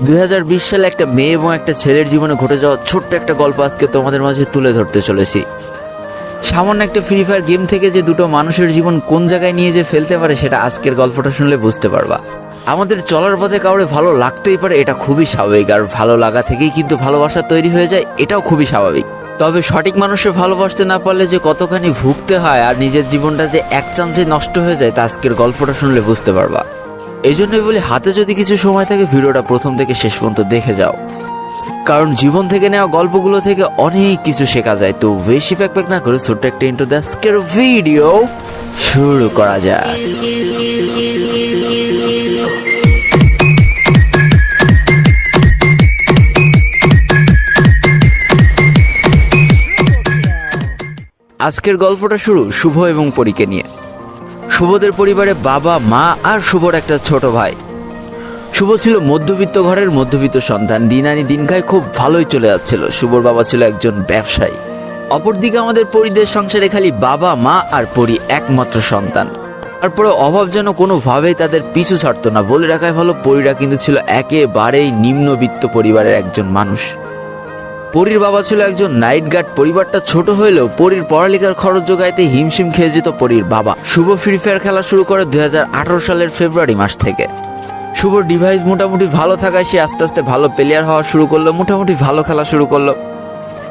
2020 সালে একটা মেয়ে এবং একটা ছেলের জীবনে ঘটে যাওয়া ছোট্ট একটা গল্প আজকে তোমাদের মাঝে তুলে ধরতে চলেছি। সামান্য একটা ফ্রি ফায়ার গেম থেকে যে দুটো মানুষের জীবন কোন জায়গায় নিয়ে যে ফেলতে পারে সেটা আজকের গল্পটা শুনলে বুঝতে পারবা। আমাদের চলার পথে কাউরে ভালো লাগতেই পারে, এটা খুবই স্বাভাবিক। আর ভালো লাগা থেকেই কিন্তু ভালোবাসা তৈরি হয়ে যায়, এটাও খুবই স্বাভাবিক। তবে সঠিক মানুষের ভালোবাসতে না পারলে যে কতখানি ভুগতে হয় আর নিজের জীবনটা যে এক চান্সে নষ্ট হয়ে যায় তা আজকের গল্পটা শুনলে বুঝতে পারবা। এই জন্যই বলি, হাতে যদি কিছু সময় থাকে ভিডিওটা প্রথম থেকে শেষ পর্যন্ত দেখে যাও, কারণ জীবন থেকে নেওয়া গল্পগুলো থেকে অনেক কিছু শেখা যায়। তো বেশি প্যাক না করে ছোট্ট একটা ইন্ট্রো দিয়ে আজকের ভিডিও শুরু করা যায়। আজকের গল্পটা শুরু শুভ এবং পরীকে নিয়ে। শুভদের পরিবারে বাবা, মা আর শুভর একটা ছোট ভাই। শুভ ছিল মধ্যবিত্ত ঘরের মধ্যবিত্ত সন্তান। দিন আনি দিন খায় খুব ভালোই চলে যাচ্ছিল। শুভর বাবা ছিল একজন ব্যবসায়ী। অপরদিকে আমাদের পরিদের সংসারে খালি বাবা, মা আর পরি একমাত্র সন্তান। তারপরে অভাব যেন কোনোভাবেই তাদের পিছু ছাড়তো না। বলে রাখাই ভালো, পরিরা কিন্তু ছিল একেবারেই নিম্নবিত্ত পরিবারের একজন মানুষ। পরির বাবা ছিল একজন নাইট গার্ড। পরিবারটা ছোট হলেও পরির পড়ালেখার খরচ জোগাইতে হিমশিম খেয়ে যেত পরির বাবা। শুভ ফ্রি ফায়ার খেলা শুরু করে 2018 সালের ফেব্রুয়ারি মাস থেকে। শুভর ডিভাইস মোটামুটি ভালো থাকায় সে আস্তে আস্তে ভালো প্লেয়ার হওয়া শুরু করলো, মোটামুটি ভালো খেলা শুরু করলো।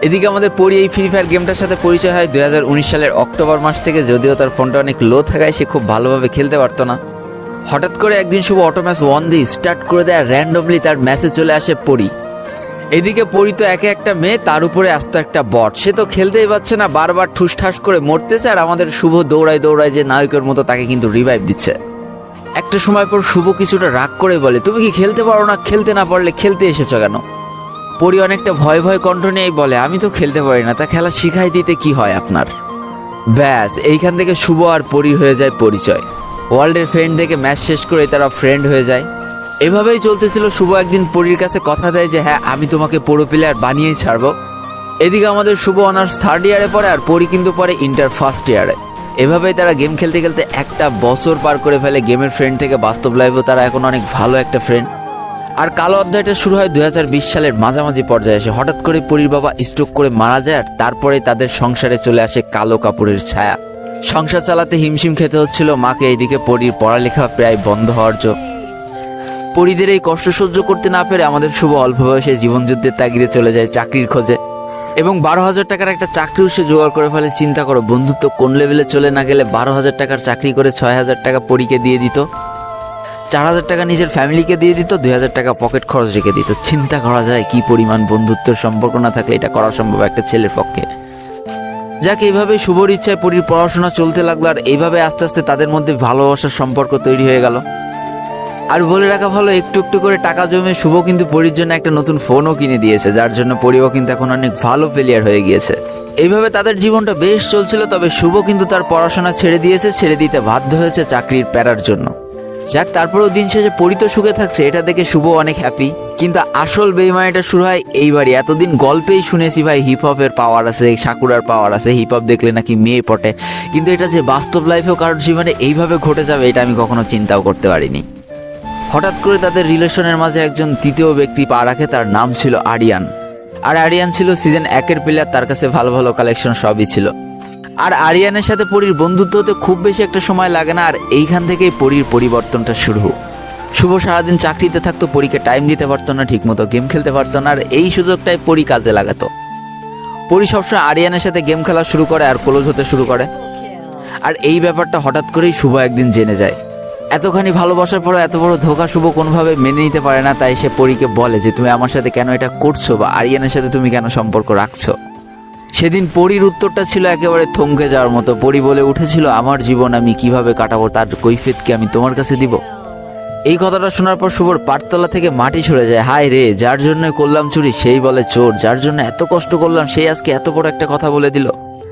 এদিকে আমাদের পরি এই ফ্রি ফায়ার গেমটার সাথে পরিচয় হয় 2019 সালের অক্টোবর মাস থেকে। যদিও তার ফোনটা অনেক লো থাকায় সে খুব ভালোভাবে খেলতে পারতো না। হঠাৎ করে একদিন শুভ অটো ম্যাচ 1 দিয়ে স্টার্ট করে দেয়। র্যান্ডমলি তার ম্যাচে চলে আসে পরি। এদিকে পরি তো একে একটা মেয়ে, তার উপরে আস্ত একটা বট। সে তো খেলতেই পারছে না, বারবার ঠুসঠাস করে মরতেছে। আর আমাদের শুভ দৌড়ায় যে নায়কের মতো তাকে কিন্তু রিভাইভ দিচ্ছে। একটা সময় পর শুভ কিছুটা রাগ করে বলে, তুমি কি খেলতে পারো না? খেলতে না পারলে খেলতে এসেছো কেন? পরি অনেকটা ভয় ভয় কণ্ঠ নিয়েই বলে, আমি তো খেলতে পারি না, তা খেলা শিখাই দিতে কি হয় আপনার? ব্যাস, এইখান থেকে শুভ আর পরি হয়ে যায় পরিচয়। ওয়ার্ল্ডের ফ্রেন্ড থেকে ম্যাচ শেষ করে তারা ফ্রেন্ড হয়ে যায়। এভাবেই চলতেছিল। শুভ একদিন পরির কাছে কথা দেয় যে হ্যাঁ, আমি তোমাকে প্রো প্লেয়ার বানিয়েই ছাড়বো। এদিকে আমাদের শুভ অনার্স 3rd ইয়ারে পড়ে আর পরি কিন্তু পড়ে ইন্টার 1st ইয়ারে। এভাবেই তারা গেম খেলতে খেলতে একটা বছর পার করে ফেলে। গেমের ফ্রেন্ড থেকে বাস্তব লাইফেও তারা এখন অনেক ভালো একটা ফ্রেন্ড। আর কালো অধ্যায়টা শুরু হয় 2020 সালের মাঝামাঝি পর্যায়ে এসে। হঠাৎ করে পরির বাবা স্ট্রোক করে মারা যায়। আর তারপরে তাদের সংসারে চলে আসে কালো কাপড়ের ছায়া। সংসার চালাতে হিমশিম খেতে হচ্ছিল মাকে। এইদিকে পরির পড়ালেখা প্রায় বন্ধ হওয়ার জন্য। পরিদের এই কষ্ট সহ্য করতে না পেরে আমাদের শুভ অল্প বয়সে জীবনযুদ্ধের তাগিদে চলে যায় চাকরির খোঁজে এবং 12,000 টাকার একটা চাকরিও সে জোগাড় করে ফেলে। চিন্তা করো, বন্ধুত্ব কোন লেভেলে চলে না গেলে 12,000 টাকার চাকরি করে 6,000 টাকা পরীকে দিয়ে দিত, 4,000 টাকা নিজের ফ্যামিলিকে দিয়ে দিত, 2,000 টাকা পকেট খরচ রেখে দিত। চিন্তা করা যায় কি পরিমাণ বন্ধুত্বের সম্পর্ক না থাকলে এটা করা সম্ভব একটা ছেলের পক্ষে। যাকে এইভাবে শুভর ইচ্ছায় পরীর পড়াশোনা চলতে লাগলো। আর এইভাবে আস্তে আস্তে তাদের মধ্যে ভালোবাসার সম্পর্ক তৈরি হয়ে গেল। আর বলে রাখা ভালো, একটু একটু করে টাকা জমে শুভ কিন্তু পরির জন্য একটা নতুন ফোনও কিনে দিয়েছে, যার জন্য পরিও কিন্তু এখন অনেক ভালো প্লেয়ার হয়ে গিয়েছে। এইভাবে তাদের জীবনটা বেশ চলছিল। তবে শুভ কিন্তু তার পড়াশোনা ছেড়ে দিতে বাধ্য হয়েছে চাকরির প্যারার জন্য। যাক, তারপরেও দিন শেষে পরি তো সুখে থাকছে, এটা দেখে শুভ অনেক হ্যাপি। কিন্তু আসল বেইমানিটা শুরু হয় এইবারই। এতদিন গল্পেই শুনেছি ভাই হিপ হপের পাওয়ার আছে, সাকুরার পাওয়ার আছে, হিপ হপ দেখলে নাকি মেয়ে পটে, কিন্তু এটা যে বাস্তব লাইফেও কারোর জীবনে এইভাবে ঘটে যাবে এটা আমি কখনো চিন্তাও করতে পারিনি। হঠাৎ করে তাদের রিলেশনের মাঝে একজন তৃতীয় ব্যক্তি পা রাখে। তার নাম ছিল আরিয়ান। আর আরিয়ান ছিল সিজন 1-এর প্লেয়ার। তার কাছে ভালো ভালো কালেকশন সবই ছিল। আর আরিয়ানের সাথে পরির বন্ধুত্ব হতে খুব বেশি একটা সময় লাগে না। আর এইখান থেকেই পরির পরিবর্তনটা শুরু। শুভ সারাদিন চাকরিতে থাকতো, পরীকে টাইম দিতে পারতো না, ঠিকমতো গেম খেলতে পারতো না। আর এই সুযোগটাই পরি কাজে লাগাতো। পরি সবসময় আরিয়ানের সাথে গেম খেলা শুরু করে আর ক্লোজ হতে শুরু করে। আর এই ব্যাপারটা হঠাৎ করেই শুভ একদিন জেনে যায়। এতখানি ভালোবাসার পরে এত বড় ধোঁকা শুভ কোনোভাবে মেনে নিতে পারে না। তাই সে পরীকে বলে যে তুমি আমার সাথে কেন এটা করছো, বা আরিয়ানের সাথে তুমি কেন সম্পর্ক রাখছো। সেদিন পরীর উত্তরটা ছিল একেবারে থমকে যাওয়ার মতো। পরি বলে উঠেছিল, আমার জীবন আমি কিভাবে কাটাবো তার কৈফিয়ত কি আমি তোমার কাছে দিব? এই কথাটা শোনার পর শুভর পাটতলা থেকে মাটি সরে যায়। হায় রে, যার জন্য করলাম চুরি সেই বলে চোর, যার জন্য এত কষ্ট করলাম সেই আজকে এত বড় একটা কথা বলে দিল।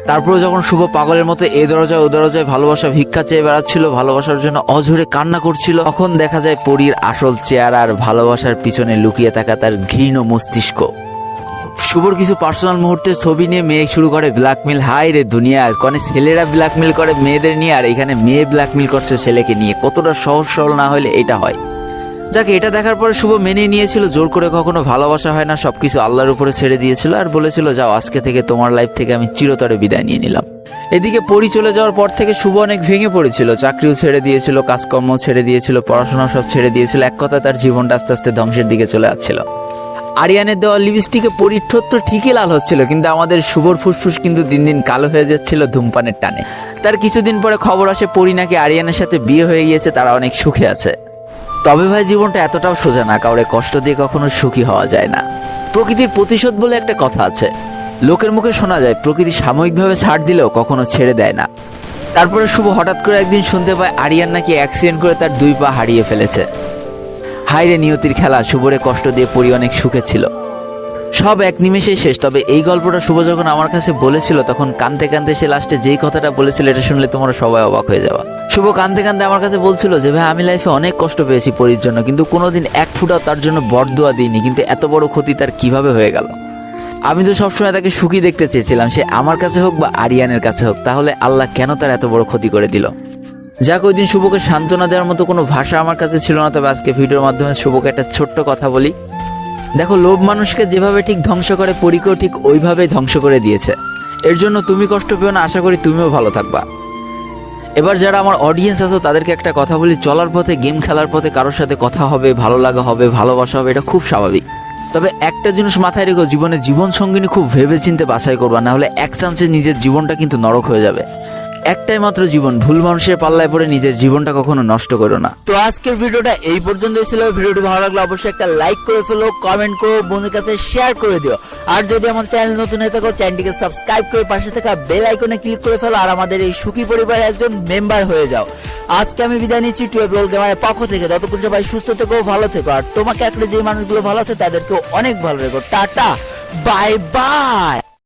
তারপরে যখন শুভ পাগলের মতো এ দরজায় ও দরজায় ভালোবাসা ভিক্ষা চেয়ে বেড়াচ্ছিল, ভালোবাসার জন্য অঝরে কান্না করছিল, তখন দেখা যায় পরীর আসল চেহারা আর ভালোবাসার পিছনে লুকিয়ে থাকা তার ঘৃণ মস্তিষ্ক। শুভর কিছু পার্সোনাল মুহূর্তের ছবি নিয়ে মেয়ে শুরু করে ব্ল্যাকমেল। হাই রে দুনিয়া, কনে ছেলেরা ব্ল্যাকমেল করে মেয়েদের নিয়ে, আর এখানে মেয়ে ব্ল্যাকমেল করছে ছেলেকে নিয়ে। কতটা সহজ সরল না হলে এটা হয়। যাকে এটা দেখার পরে শুভ মেনে নিয়েছিল, জোর করে কখনো ভালোবাসা হয় না, সবকিছু আল্লাহর উপরে ছেড়ে দিয়েছিল আর বলেছিল যাও আজকে থেকে তোমার লাইফ থেকে আমি চিরতরে বিদায় নিয়ে নিলাম। এদিকে পরি চলে যাওয়ার পর থেকে শুভ অনেক ভেঙে পড়েছিল, চাকরিও ছেড়ে দিয়েছিল, কাজকর্ম ছেড়ে দিয়েছিল, পড়াশোনা সব ছেড়ে দিয়েছিল, এক কথা তার জীবনটা আস্তে আস্তে ধ্বংসের দিকে চলে যাচ্ছিল। আরিয়ানের দেওয়া লিপস্টিকে পরির ঠোঁট তো ঠিকই লাল হচ্ছিল, কিন্তু আমাদের শুভর ফুসফুস কিন্তু দিন দিন কালো হয়ে যাচ্ছিল ধূমপানের টানে। তার কিছুদিন পরে খবর আসে পরি নাকি আরিয়ানের সাথে বিয়ে হয়ে গিয়েছে, তারা অনেক সুখে আছে। তবে ভাই জীবনটা এতটাও সোজা না, কাউরে কষ্ট দিয়ে কখনো সুখী হওয়া যায় না। প্রকৃতির প্রতিশোধ বলে একটা কথা আছে, লোকের মুখে শোনা যায় প্রকৃতি সাময়িকভাবে ছাড় দিলেও কখনো ছেড়ে দেয় না। তারপরে শুভ হঠাৎ করে একদিন শুনতে পায় আরিয়ান নাকি অ্যাক্সিডেন্ট করে তার 2 পা হারিয়ে ফেলেছে। হায়রে নিয়তির খেলা, শুভরে কষ্ট দিয়ে পরি অনেক সুখে ছিল। সব এক নিমেষেই শেষ। তবে এই গল্পটা শুভ যখন আমার কাছে বলেছিল তখন কাঁদতে কাঁদতে সে লাস্টে যেই কথাটা বলেছিল এটা শুনলে তোমরা সবাই অবাক হয়ে যাওয়া। শুভ কাঁদতে কাঁদতে আমার কাছে বলছিল যে ভাই আমি লাইফে অনেক কষ্ট পেয়েছি পরির জন্য, কিন্তু কোনোদিন এক ফুটা তার জন্য বরদোয়া দিইনি, কিন্তু এত বড় ক্ষতি তার কিভাবে হয়ে গেল। আমি তো সবসময় তাকে সুখী দেখতে চেয়েছিলাম, সে আমার কাছে হোক বা আরিয়ানের কাছে হোক, তাহলে আল্লাহ কেন তার এত বড় ক্ষতি করে দিল। যাক, ওই দিন শুভকে সান্ত্বনা দেওয়ার মতো কোনো ভাষা আমার কাছে ছিল না। তবে আজকে ভিডিওর মাধ্যমে শুভকে একটা ছোট্ট কথা বলি। দেখো, লোভ মানুষকে যেভাবে ঠিক ধ্বংস করে, পরীকেও ঠিক ওইভাবেই ধ্বংস করে দিয়েছে। এর জন্য তুমি কষ্ট পেও না, আশা করি তুমিও ভালো থাকবা। এবার যারা আমার অডিয়েন্স আছো তাদেরকে একটা কথা বলি, চলার পথে, গেম খেলার পথে কারোর সাথে কথা হবে, ভালো লাগা হবে, ভালোবাসা হবে, এটা খুব স্বাভাবিক। তবে একটা জিনিস মাথায় রেখো, জীবনে জীবন সঙ্গিনী খুব ভেবে চিন্তে বাছাই করবা, না হলে এক চান্সে নিজের জীবনটা কিন্তু নরক হয়ে যাবে। একটাই মাত্র জীবন, ভুল মানুষের পাল্লায় পড়ে নিজের জীবনটা কখনো নষ্ট করো না। তো আজকের ভিডিওটা এই পর্যন্তই ছিল। ভিডিওটি ভালো লাগলে অবশ্যই একটা লাইক করে ফেলো, কমেন্ট করো, বন্ধুদের কাছে শেয়ার করে দিও। আর যদি আমার চ্যানেল নতুন হয়ে থাকো, চ্যানেলটিকে সাবস্ক্রাইব করে পাশে থাকা বেল আইকনে ক্লিক করে ফেলো আর আমাদের এই সুখী পরিবারের একজন মেম্বার হয়ে যাও। আজকে আমি বিদায় নিচ্ছি 12 রোল গেমারের পক্ষ থেকে। ততক্ষণ সবাই সুস্থ থেকো, ভালো থেকো, আর তোমাকে আসলে যে মানুষগুলো ভালো আছে তাদেরকেও অনেক ভালো রেখো। Tata, bye bye.